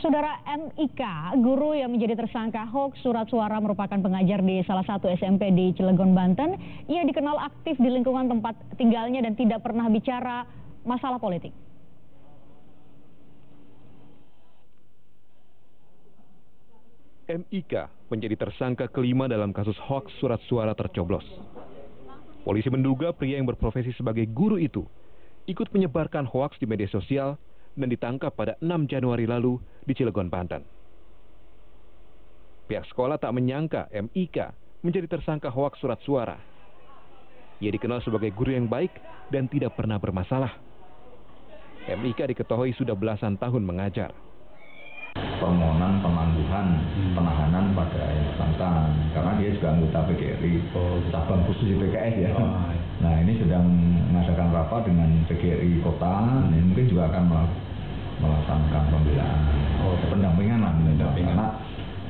Saudara MIK, guru yang menjadi tersangka hoaks surat suara merupakan pengajar di salah satu SMP di Cilegon, Banten. Ia dikenal aktif di lingkungan tempat tinggalnya dan tidak pernah bicara masalah politik. MIK menjadi tersangka kelima dalam kasus hoaks surat suara tercoblos. Polisi menduga pria yang berprofesi sebagai guru itu ikut menyebarkan hoaks di media sosial dan ditangkap pada 6 Januari lalu di Cilegon, Banten. Pihak sekolah tak menyangka MIK menjadi tersangka hoaks surat suara. Ia dikenal sebagai guru yang baik dan tidak pernah bermasalah. MIK diketahui sudah belasan tahun mengajar. Permohonan penangguhan penahanan pada yang bersangkutan karena dia juga anggota PGRI cabang khusus PKS ya. Nah ini sedang mengadakan rapat dengan PGRI kota, dan mungkin juga akan melaksanakan pembelaan, pendampingan lah, karena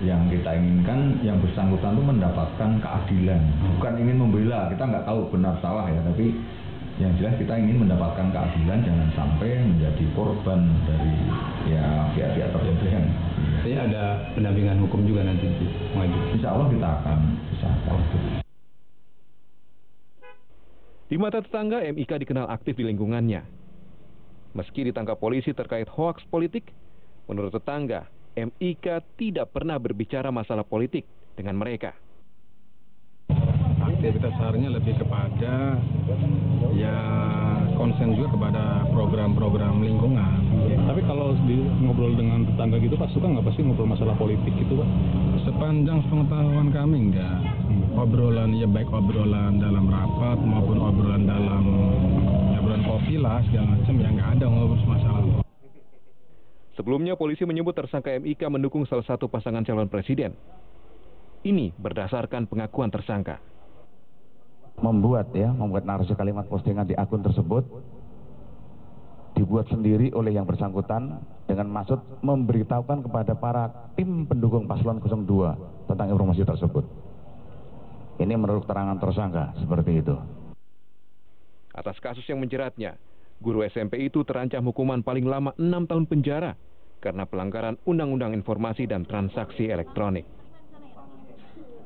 yang kita inginkan yang bersangkutan itu mendapatkan keadilan, bukan ingin membela, kita nggak tahu benar salah ya, tapi yang jelas kita ingin mendapatkan keadilan, jangan sampai menjadi korban dari ya pihak-pihak tertentu yang artinya ada pendampingan hukum juga nanti maju. Insya Allah kita akan usahakan. Di mata tetangga, MIK dikenal aktif di lingkungannya. Meski ditangkap polisi terkait hoaks politik, menurut tetangga, MIK tidak pernah berbicara masalah politik dengan mereka. Aktivitas seharinya lebih kepada ya konsen juga kepada program-program lingkungan. Tapi kalau ngobrol dengan tetangga gitu Pak, suka nggak pasti ngobrol masalah politik gitu Pak? Sepanjang pengetahuan kami enggak. Obrolan ya baik obrolan dalam rapat maupun obrolan dalam obrolan kopi lah segala macam ya nggak ada ngobrol masalah. Sebelumnya polisi menyebut tersangka MIK mendukung salah satu pasangan calon presiden. Ini berdasarkan pengakuan tersangka. Membuat narasi kalimat postingan di akun tersebut dibuat sendiri oleh yang bersangkutan dengan maksud memberitahukan kepada para tim pendukung paslon 02 tentang informasi tersebut. Ini menurut keterangan tersangka seperti itu. Atas kasus yang menjeratnya, guru SMP itu terancam hukuman paling lama 6 tahun penjara karena pelanggaran Undang-Undang Informasi dan Transaksi Elektronik.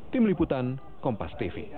Tim Liputan, Kompas TV.